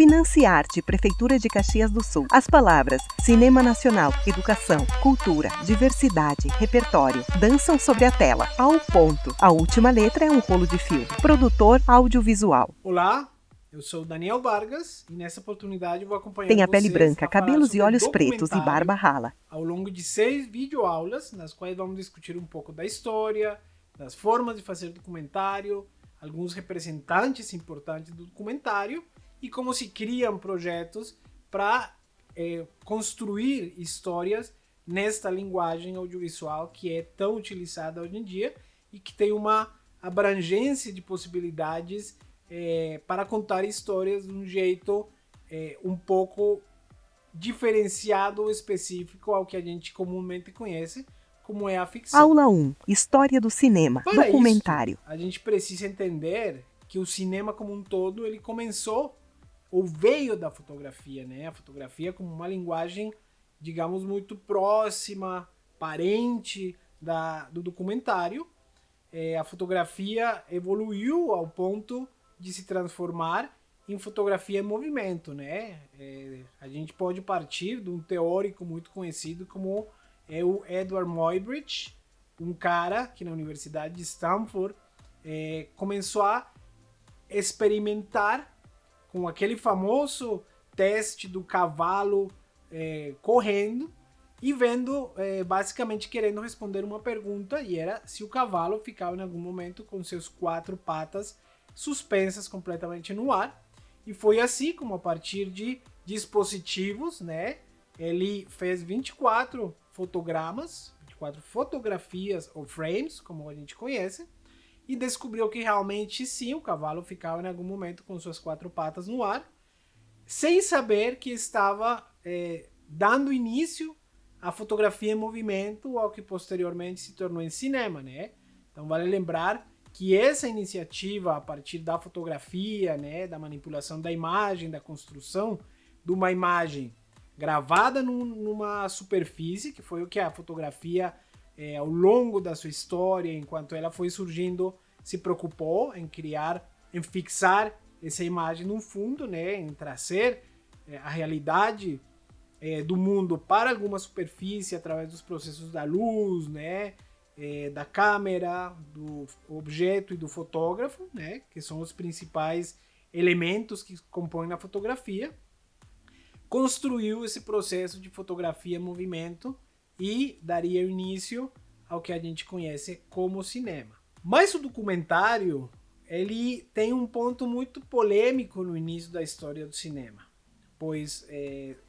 Financiarte, Prefeitura de Caxias do Sul. As palavras cinema nacional, educação, cultura, diversidade, repertório dançam sobre a tela. Ao ponto. A última letra é um rolo de filme. Produtor audiovisual. Olá, eu sou o Daniel Vargas e nessa oportunidade eu vou acompanhar Tem a pele vocês branca, a falar cabelos e sobre olhos pretos e documentário barba rala. ao longo de 6 videoaulas, nas quais vamos discutir um pouco da história, das formas de fazer documentário, alguns representantes importantes do documentário e como se criam projetos para construir histórias nesta linguagem audiovisual que é tão utilizada hoje em dia e que tem uma abrangência de possibilidades para contar histórias de um jeito um pouco diferenciado ou específico ao que a gente comumente conhece, como é a ficção. Aula 1. História do cinema. Para Documentário. isso, a gente precisa entender que o cinema como um todo, ele começou ou veio da fotografia, né? A fotografia como uma linguagem, digamos, muito próxima, parente do documentário. A fotografia evoluiu ao ponto de se transformar em fotografia em movimento, né? A gente pode partir de um teórico muito conhecido como o Edward Muybridge, um cara que na Universidade de Stanford começou a experimentar com aquele famoso teste do cavalo correndo e vendo, basicamente querendo responder uma pergunta, e era se o cavalo ficava em algum momento com seus 4 patas suspensas completamente no ar. E foi assim como, a partir de dispositivos, né, ele fez 24 fotogramas, 24 fotografias ou frames, como a gente conhece, e descobriu que realmente sim, o cavalo ficava em algum momento com suas 4 patas no ar, sem saber que estava dando início à fotografia em movimento, ao que posteriormente se tornou em cinema, né? Então vale lembrar que essa iniciativa, a partir da fotografia, né, da manipulação da imagem, da construção de uma imagem gravada numa superfície, que foi o que a fotografia, ao longo da sua história, enquanto ela foi surgindo, se preocupou em criar, em fixar essa imagem no fundo, né, em trazer a realidade do mundo para alguma superfície através dos processos da luz, né, da câmera, do objeto e do fotógrafo, né, que são os principais elementos que compõem a fotografia, construiu esse processo de fotografia em movimento e daria início ao que a gente conhece como cinema. Mas o documentário, ele tem um ponto muito polêmico no início da história do cinema, pois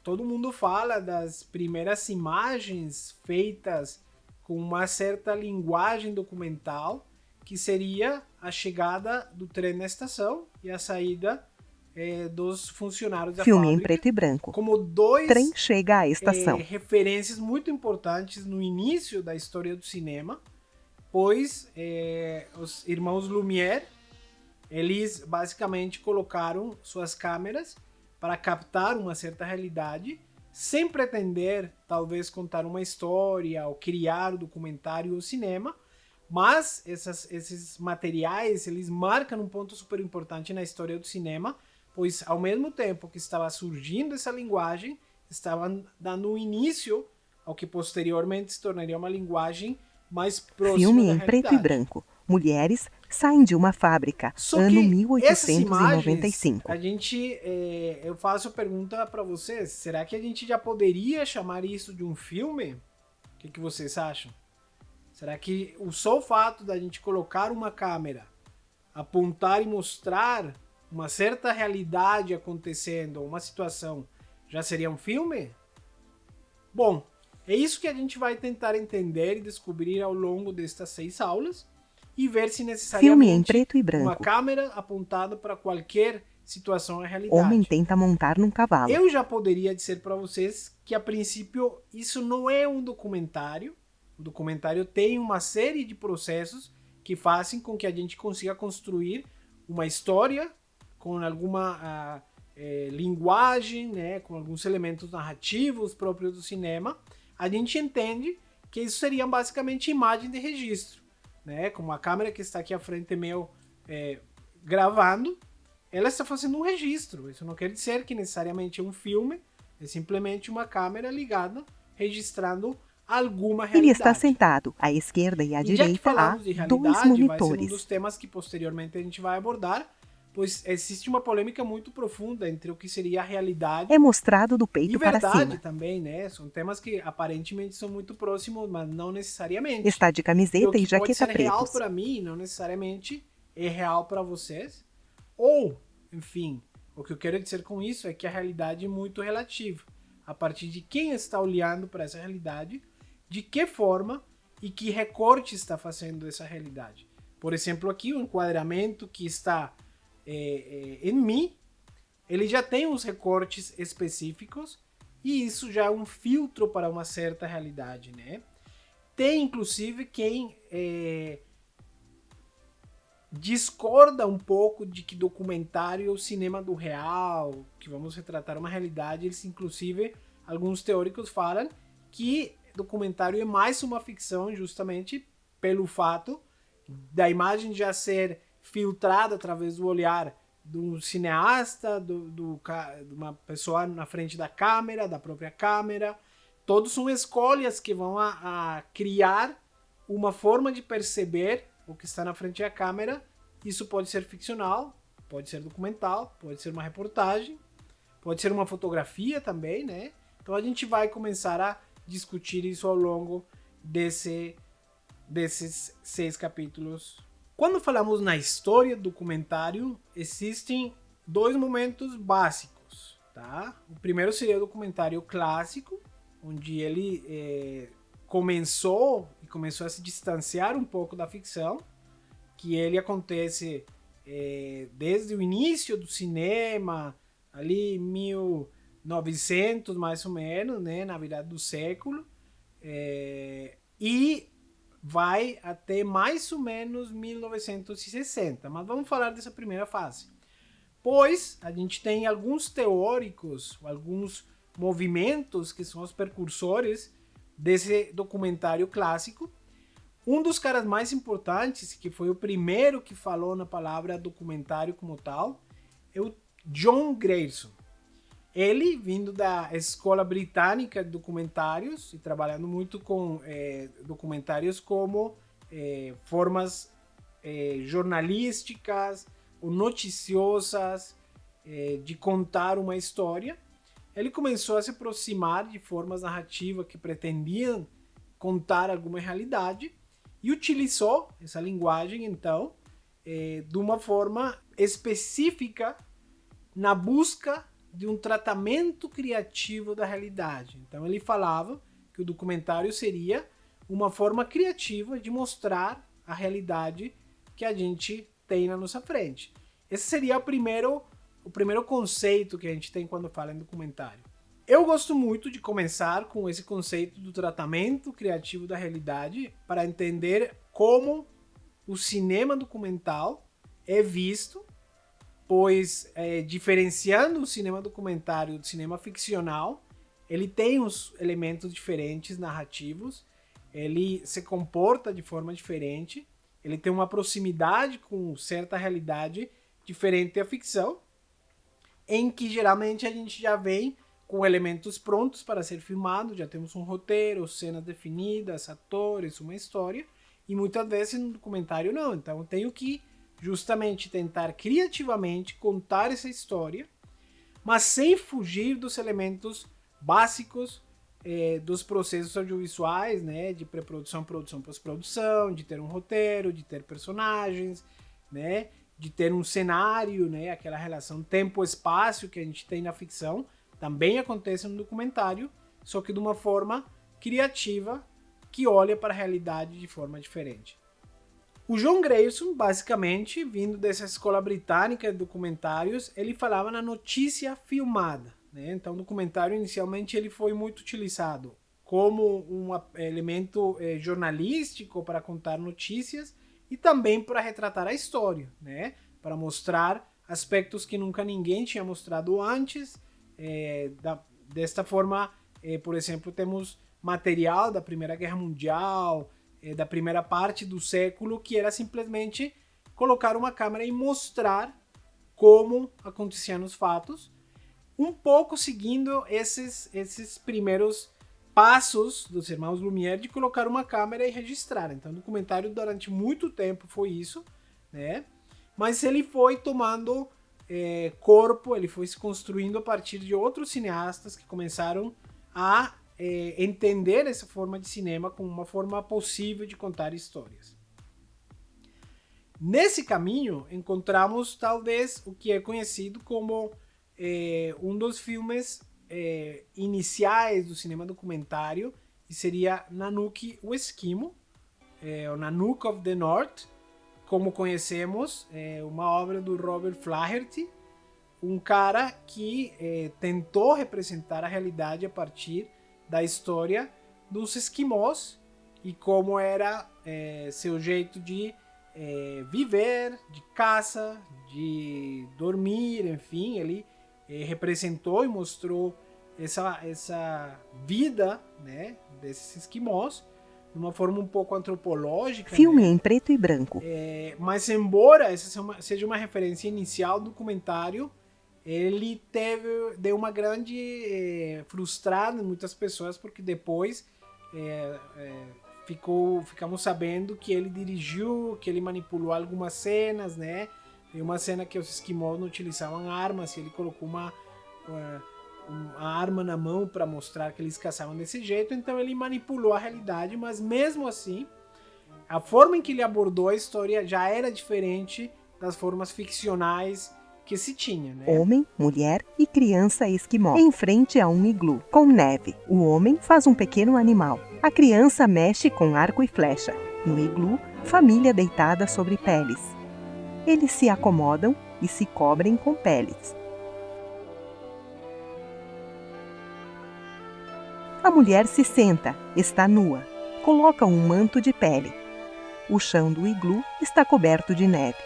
todo mundo fala das primeiras imagens feitas com uma certa linguagem documental, que seria a chegada do trem na estação e a saída dos funcionários da Filme fábrica, em preto e branco. como dois Trem chega à estação. referências muito importantes no início da história do cinema, pois os irmãos Lumière, eles basicamente colocaram suas câmeras para captar uma certa realidade, sem pretender talvez contar uma história ou criar um documentário ou cinema, mas esses materiais, eles marcam um ponto super importante na história do cinema, pois ao mesmo tempo que estava surgindo essa linguagem, estava dando início ao que posteriormente se tornaria uma linguagem mais próxima Filme da em realidade. preto e branco. Mulheres saem de uma fábrica. Só Ano que essas 1895. imagens, eu faço a pergunta para vocês, será que a gente já poderia chamar isso de um filme? O que vocês acham? Será que só o fato da gente colocar uma câmera, apontar e mostrar uma certa realidade acontecendo, uma situação, já seria um filme? Bom, é isso que a gente vai tentar entender e descobrir ao longo destas 6 aulas e ver se necessariamente Filme em preto e branco. uma câmera apontada para qualquer situação é realidade. Homem tenta montar num cavalo. Eu já poderia dizer para vocês que, a princípio, isso não é um documentário. O documentário tem uma série de processos que fazem com que a gente consiga construir uma história com alguma linguagem, né, com alguns elementos narrativos próprios do cinema. A gente entende que isso seria basicamente imagem de registro, né, como a câmera que está aqui à frente meu gravando. ela está fazendo um registro. Isso não quer dizer que necessariamente é um filme, é simplesmente uma câmera ligada, registrando alguma realidade. Ele está sentado à esquerda e à E já que direita há falamos de 2 realidade, vai ser um monitores. dos temas que posteriormente a gente vai abordar, pois existe uma polêmica muito profunda entre o que seria a realidade É mostrado do e peito para verdade cima. também, né? São temas que aparentemente são muito próximos, mas não necessariamente. Está de E o camiseta que e pode jaqueta ser real pretos. para mim, não necessariamente é real para vocês. Ou, enfim, o que eu quero dizer com isso é que a realidade é muito relativa. A partir de quem está olhando para essa realidade, de que forma e que recorte está fazendo essa realidade. Por exemplo, aqui o enquadramento que está em mim, ele já tem uns recortes específicos e isso já é um filtro para uma certa realidade, né? Tem inclusive quem discorda um pouco de que documentário é o cinema do real, que vamos retratar uma realidade. Eles, inclusive, alguns teóricos falam que documentário é mais uma ficção justamente pelo fato da imagem já ser filtrada através do olhar de um cineasta, de uma pessoa na frente da câmera, da própria câmera. Todos são escolhas que vão a criar uma forma de perceber o que está na frente da câmera. Isso pode ser ficcional, pode ser documental, pode ser uma reportagem, pode ser uma fotografia também, né? Então a gente vai começar a discutir isso ao longo desses 6 capítulos. Quando falamos na história do documentário, existem 2 momentos básicos, tá? O primeiro seria o documentário clássico, onde ele começou a se distanciar um pouco da ficção, que ele acontece desde o início do cinema, ali em 1900 mais ou menos, né, na virada do século, e vai até mais ou menos 1960, mas vamos falar dessa primeira fase. Pois a gente tem alguns teóricos, alguns movimentos que são os precursores desse documentário clássico. Um dos caras mais importantes, que foi o primeiro que falou na palavra documentário como tal, é o John Grierson. Ele, vindo da Escola Britânica de Documentários e trabalhando muito com documentários como formas jornalísticas ou noticiosas de contar uma história, ele começou a se aproximar de formas narrativas que pretendiam contar alguma realidade e utilizou essa linguagem, então, de uma forma específica na busca de um tratamento criativo da realidade. Então ele falava que o documentário seria uma forma criativa de mostrar a realidade que a gente tem na nossa frente. Esse seria o primeiro conceito que a gente tem quando fala em documentário. Eu gosto muito de começar com esse conceito do tratamento criativo da realidade para entender como o cinema documental é visto, pois diferenciando o cinema documentário do cinema ficcional, ele tem uns elementos diferentes narrativos, ele se comporta de forma diferente, ele tem uma proximidade com certa realidade diferente da ficção, em que geralmente a gente já vem com elementos prontos para ser filmado, já temos um roteiro, cenas definidas, atores, uma história, e muitas vezes no documentário não. Então eu tenho que justamente tentar criativamente contar essa história, mas sem fugir dos elementos básicos dos processos audiovisuais, né, de pré-produção, produção, pós-produção, de ter um roteiro, de ter personagens, né, de ter um cenário, né, aquela relação tempo-espaço que a gente tem na ficção, também acontece no documentário, só que de uma forma criativa que olha para a realidade de forma diferente. O John Grierson, basicamente, vindo dessa escola britânica de documentários, ele falava na notícia filmada, né? Então o documentário inicialmente ele foi muito utilizado como um elemento jornalístico para contar notícias e também para retratar a história, né? Para mostrar aspectos que nunca ninguém tinha mostrado antes. Desta forma, por exemplo, temos material da Primeira Guerra Mundial, da primeira parte do século, que era simplesmente colocar uma câmera e mostrar como aconteciam os fatos, um pouco seguindo esses primeiros passos dos irmãos Lumière de colocar uma câmera e registrar. Então o documentário durante muito tempo foi isso, né? Mas ele foi tomando corpo, ele foi se construindo a partir de outros cineastas que começaram a entender essa forma de cinema como uma forma possível de contar histórias. Nesse caminho, encontramos talvez o que é conhecido como um dos filmes iniciais do cinema documentário, que seria Nanook o Esquimo, o Nanook of the North, como conhecemos, uma obra do Robert Flaherty, um cara que tentou representar a realidade a partir da história dos esquimós e como era seu jeito de viver, de caça, de dormir, enfim, ele representou e mostrou essa vida, né, desses esquimós de uma forma um pouco antropológica. Filme né? em preto e branco. Mas embora essa seja uma referência inicial do documentário, ele deu uma grande frustrada em muitas pessoas, porque depois ficamos sabendo que ele dirigiu, que ele manipulou algumas cenas, né? Tem uma cena que os esquimós não utilizavam armas e ele colocou uma arma na mão para mostrar que eles caçavam desse jeito, então ele manipulou a realidade, mas mesmo assim, a forma em que ele abordou a história já era diferente das formas ficcionais que se tinha, né? Homem, mulher e criança esquimó, em frente a um iglu, com neve. O homem faz um pequeno animal. A criança mexe com arco e flecha. No iglu, família deitada sobre peles. Eles se acomodam e se cobrem com peles. A mulher se senta, está nua, coloca um manto de pele. O chão do iglu está coberto de neve.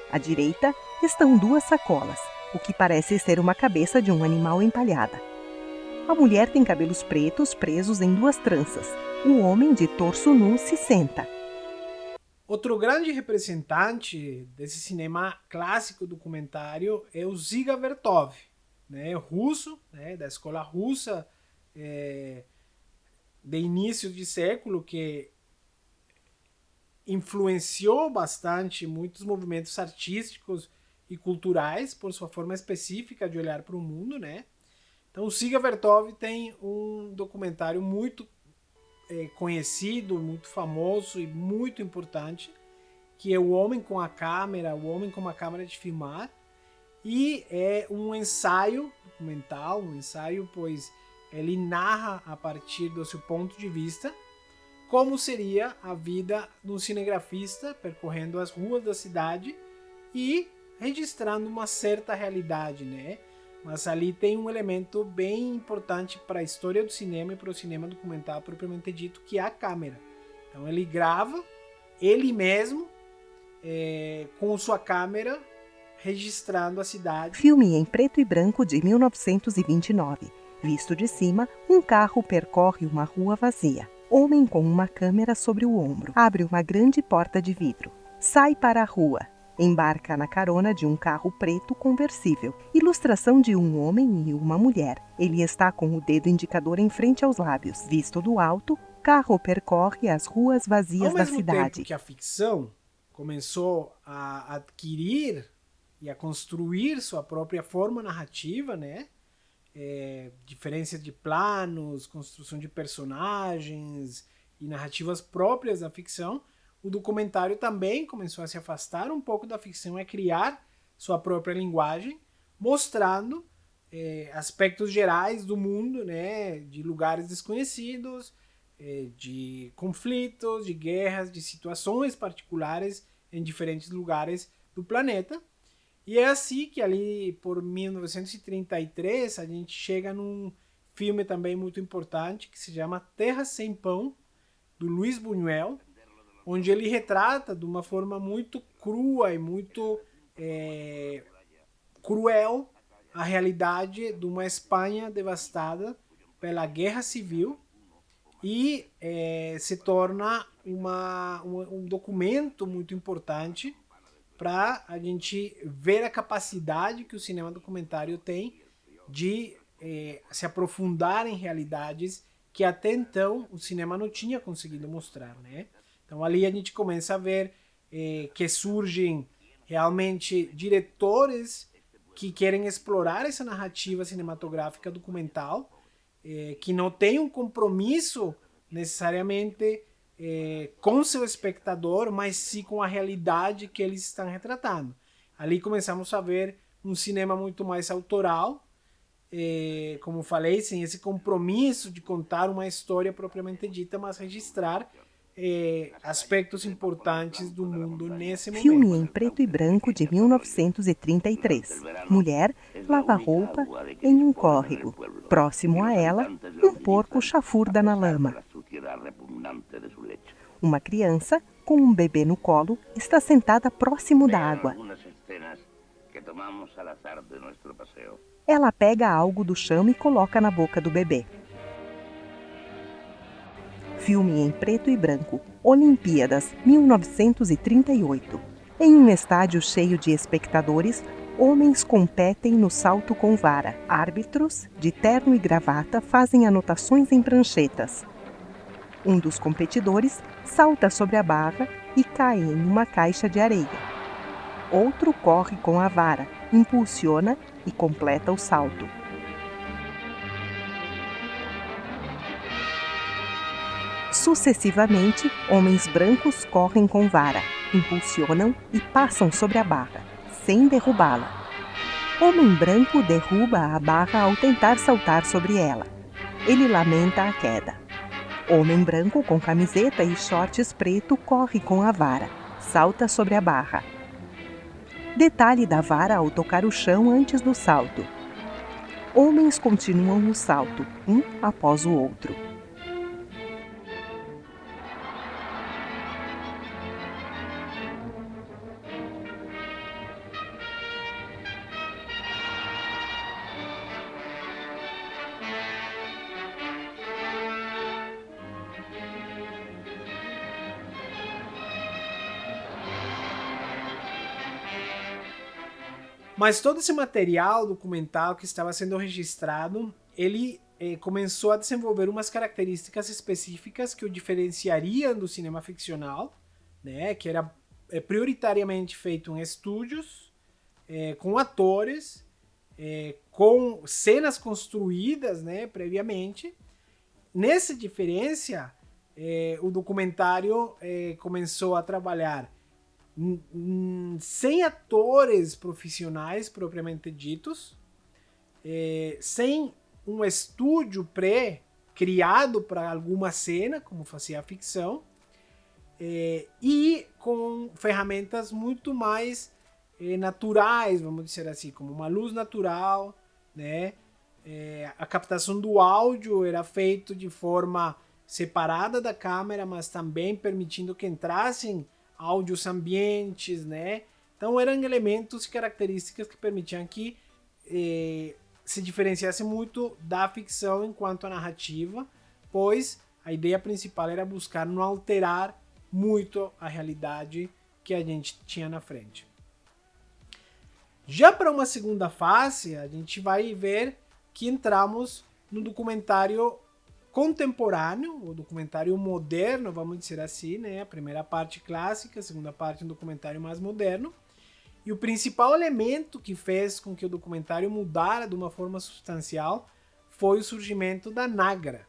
À direita estão duas sacolas, o que parece ser uma cabeça de um animal empalhada. A mulher tem cabelos pretos presos em duas tranças. O homem de torso nu se senta. Outro grande representante desse cinema clássico documentário é o Dziga Vertov, né, russo, né, da escola russa de início de século, que influenciou bastante muitos movimentos artísticos e culturais por sua forma específica de olhar para o mundo, né? Então o Dziga Vertov tem um documentário muito conhecido, muito famoso e muito importante, que é O Homem com a Câmera, O Homem com uma Câmera de Filmar, e é um ensaio documental, pois ele narra a partir do seu ponto de vista como seria a vida de um cinegrafista percorrendo as ruas da cidade e registrando uma certa realidade, né? Mas ali tem um elemento bem importante para a história do cinema e para o cinema documental propriamente dito, que é a câmera. Então ele grava ele mesmo com sua câmera registrando a cidade. Filme em preto e branco de 1929. Visto de cima, um carro percorre uma rua vazia. Homem com uma câmera sobre o ombro abre uma grande porta de vidro. Sai para a rua. Embarca na carona de um carro preto conversível. Ilustração de um homem e uma mulher. Ele está com o dedo indicador em frente aos lábios. Visto do alto, o carro percorre as ruas vazias da cidade. Ao mesmo tempo que a ficção começou a adquirir e a construir sua própria forma narrativa, né? Diferença de planos, construção de personagens e narrativas próprias da ficção, o documentário também começou a se afastar um pouco da ficção e a criar sua própria linguagem, mostrando aspectos gerais do mundo, né, de lugares desconhecidos, de conflitos, de guerras, de situações particulares em diferentes lugares do planeta. E é assim que ali por 1933 a gente chega num filme também muito importante que se chama Terra Sem Pão, do Luis Buñuel, onde ele retrata de uma forma muito crua e muito cruel a realidade de uma Espanha devastada pela Guerra Civil e se torna um documento muito importante para a gente ver a capacidade que o cinema documentário tem de se aprofundar em realidades que até então o cinema não tinha conseguido mostrar, né? Então ali a gente começa a ver que surgem realmente diretores que querem explorar essa narrativa cinematográfica documental, que não tem um compromisso necessariamente com seu espectador, mas sim com a realidade que eles estão retratando. Ali começamos a ver um cinema muito mais autoral, como falei, sem esse compromisso de contar uma história propriamente dita, mas registrar aspectos importantes do mundo nesse Filme momento. em preto e branco de 1933. Mulher lava roupa em um córrego. Próximo a ela, um porco chafurda na lama. Uma criança, com um bebê no colo, está sentada próximo da água. Ela pega algo do chão e coloca na boca do bebê. Filme em preto e branco, Olimpíadas, 1938. Em um estádio cheio de espectadores, homens competem no salto com vara. Árbitros, de terno e gravata, fazem anotações em pranchetas. Um dos competidores salta sobre a barra e cai em uma caixa de areia. Outro corre com a vara, impulsiona e completa o salto. Sucessivamente, homens brancos correm com vara, impulsionam e passam sobre a barra, sem derrubá-la. Homem branco derruba a barra ao tentar saltar sobre ela. Ele lamenta a queda. Homem branco com camiseta e shorts preto corre com a vara, salta sobre a barra. Detalhe da vara ao tocar o chão antes do salto. Homens continuam o salto, um após o outro. Mas todo esse material documental que estava sendo registrado, ele começou a desenvolver umas características específicas que o diferenciariam do cinema ficcional, né, que era prioritariamente feito em estúdios, com atores, com cenas construídas, né, previamente. Nessa diferença, o documentário começou a trabalhar sem atores profissionais propriamente ditos, sem um estúdio pré-criado para alguma cena, como fazia a ficção, e com ferramentas muito mais naturais, vamos dizer assim, como uma luz natural, né? A captação do áudio era feita de forma separada da câmera, mas também permitindo que entrassem áudios ambientes, né? Então eram elementos e características que permitiam que se diferenciasse muito da ficção enquanto a narrativa, pois a ideia principal era buscar não alterar muito a realidade que a gente tinha na frente. Já para uma segunda fase, a gente vai ver que entramos no documentário contemporâneo, o documentário moderno, vamos dizer assim, né? A primeira parte clássica, a segunda parte um documentário mais moderno. E o principal elemento que fez com que o documentário mudara de uma forma substancial foi o surgimento da Nagra.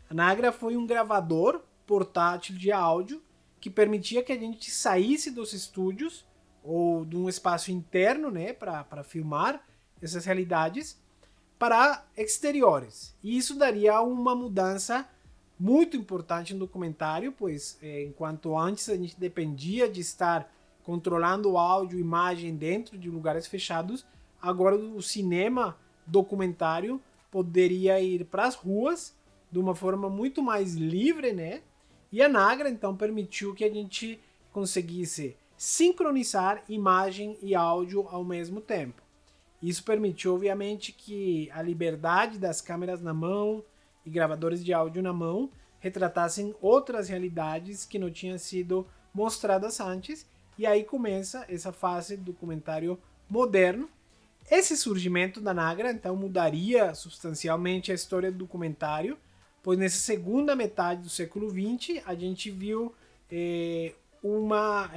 A Nagra foi um gravador portátil de áudio que permitia que a gente saísse dos estúdios ou de um espaço interno, né, para filmar essas realidades, para exteriores. E isso daria uma mudança muito importante no documentário, pois enquanto antes a gente dependia de estar controlando o áudio e imagem dentro de lugares fechados, agora o cinema documentário poderia ir para as ruas de uma forma muito mais livre, né? E a Nagra então permitiu que a gente conseguisse sincronizar imagem e áudio ao mesmo tempo. Isso permitiu, obviamente, que a liberdade das câmeras na mão e gravadores de áudio na mão retratassem outras realidades que não tinham sido mostradas antes e aí começa essa fase do documentário moderno. Esse surgimento da Nagra, então, mudaria substancialmente a história do documentário, pois nessa segunda metade do século XX a gente viu uma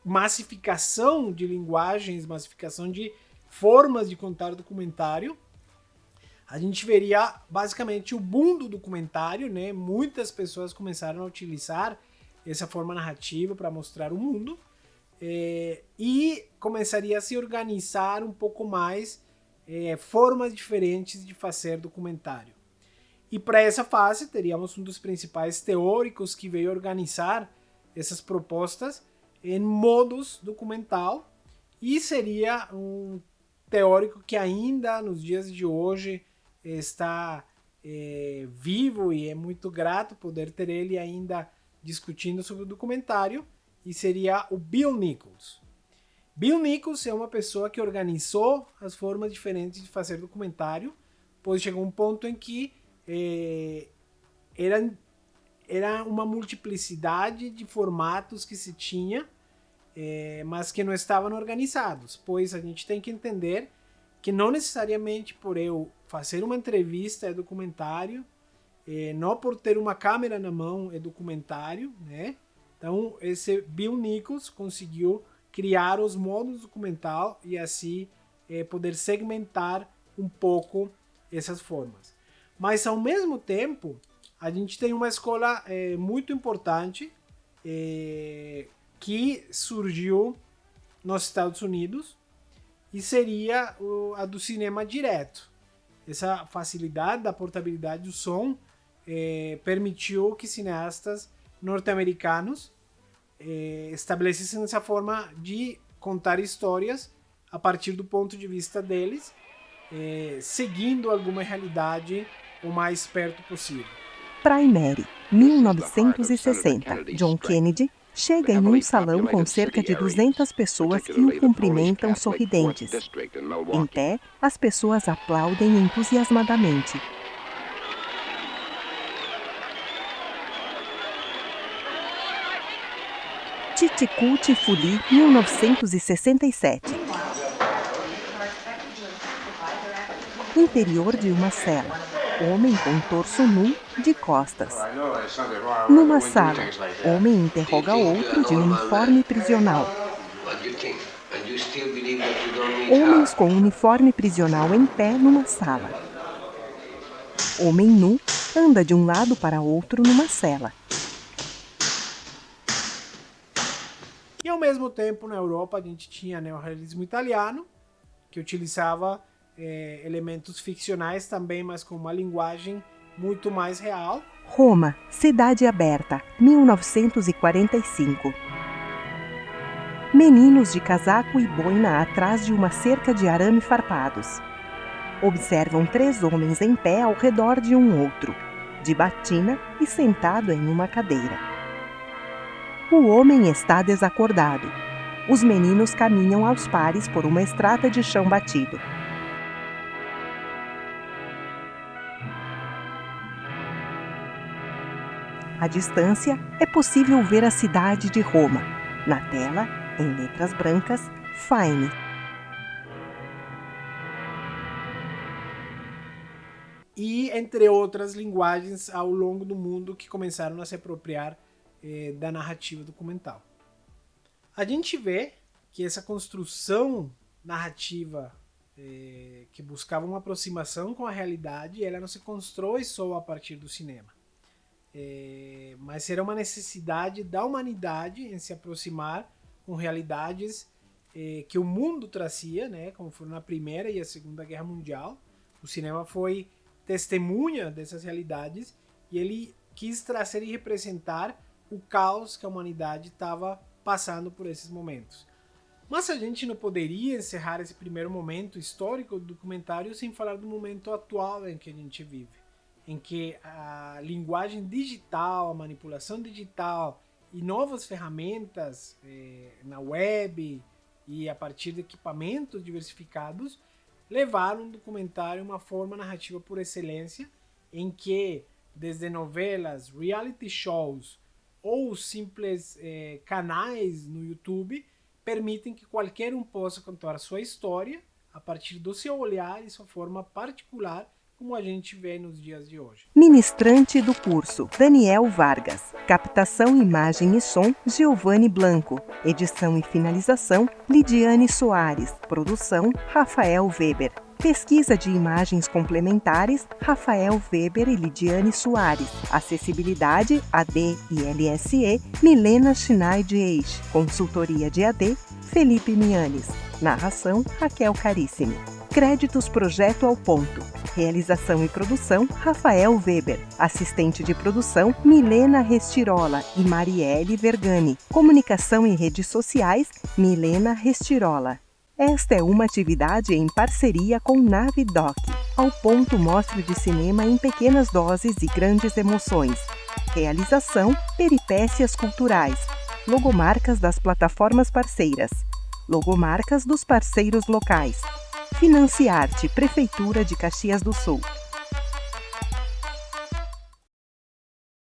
massificação de linguagens, massificação de formas de contar documentário. A gente veria basicamente o boom do documentário, né? Muitas pessoas começaram a utilizar essa forma narrativa para mostrar o mundo, e começaria a se organizar um pouco mais formas diferentes de fazer documentário. E para essa fase teríamos um dos principais teóricos que veio organizar essas propostas em modos documental, e seria um teórico que ainda nos dias de hoje está vivo, e é muito grato poder ter ele ainda discutindo sobre o documentário, e seria o Bill Nichols. Bill Nichols é uma pessoa que organizou as formas diferentes de fazer documentário, pois chegou um ponto em que era uma multiplicidade de formatos que se tinha, mas que não estavam organizados, pois a gente tem que entender que não necessariamente por eu fazer uma entrevista é documentário, não por ter uma câmera na mão é documentário, né? Então, esse Bill Nichols conseguiu criar os modos documental e assim poder segmentar um pouco essas formas. Mas, ao mesmo tempo, a gente tem uma escola muito importante que surgiu nos Estados Unidos, e seria a do cinema direto. Essa facilidade da portabilidade do som permitiu que cineastas norte-americanos estabelecessem essa forma de contar histórias a partir do ponto de vista deles, seguindo alguma realidade o mais perto possível. Primary, 1960. John Kennedy chega em um salão com cerca de 200 pessoas que o cumprimentam sorridentes. Em pé, as pessoas aplaudem entusiasmadamente. Titicut Fuli, 1967. Interior de uma cela. Homem com torso nu, de costas. Numa sala, homem interroga outro de uniforme prisional. Homens com uniforme prisional em pé numa sala. Homem nu anda de um lado para outro numa cela. E ao mesmo tempo, na Europa, a gente tinha neorrealismo italiano, que utilizava elementos ficcionais também, mas com uma linguagem muito mais real. Roma, Cidade Aberta, 1945. Meninos de casaco e boina atrás de uma cerca de arame farpados. Observam 3 homens em pé ao redor de um outro, de batina e sentado em uma cadeira. O homem está desacordado. Os meninos caminham aos pares por uma estrada de chão batido. À distância, é possível ver a cidade de Roma. Na tela, em letras brancas, Fine. E entre outras linguagens ao longo do mundo que começaram a se apropriar da narrativa documental. A gente vê que essa construção narrativa que buscava uma aproximação com a realidade, ela não se constrói só a partir do cinema. Mas era uma necessidade da humanidade em se aproximar com realidades que o mundo trazia, né, como foram na Primeira e a Segunda Guerra Mundial. O cinema foi testemunha dessas realidades e ele quis trazer e representar o caos que a humanidade estava passando por esses momentos. Mas a gente não poderia encerrar esse primeiro momento histórico do documentário sem falar do momento atual em que a gente vive, em que a linguagem digital, a manipulação digital e novas ferramentas na web e a partir de equipamentos diversificados levaram o documentário a uma forma narrativa por excelência, em que desde novelas, reality shows, ou simples canais no YouTube permitem que qualquer um possa contar a sua história a partir do seu olhar e sua forma particular, como a gente vê nos dias de hoje. Ministrante do curso, Daniel Vargas. Captação, imagem e som, Giovanni Blanco. Edição e finalização, Lidiane Soares. Produção, Rafael Weber. Pesquisa de imagens complementares, Rafael Weber e Lidiane Soares. Acessibilidade, AD e LSE, Milena Chinay de Eix. Consultoria de AD, Felipe Mianes. Narração, Raquel Carissimi. Créditos Projeto ao Ponto. Realização e produção, Rafael Weber. Assistente de produção, Milena Restirola e Marielle Vergani. Comunicação e redes sociais, Milena Restirola. Esta é uma atividade em parceria com Navidoc. Ao Ponto, mostra de cinema em pequenas doses e grandes emoções. Realização, Peripécias Culturais. Logomarcas das plataformas parceiras. Logomarcas dos parceiros locais. Financiarte, Prefeitura de Caxias do Sul.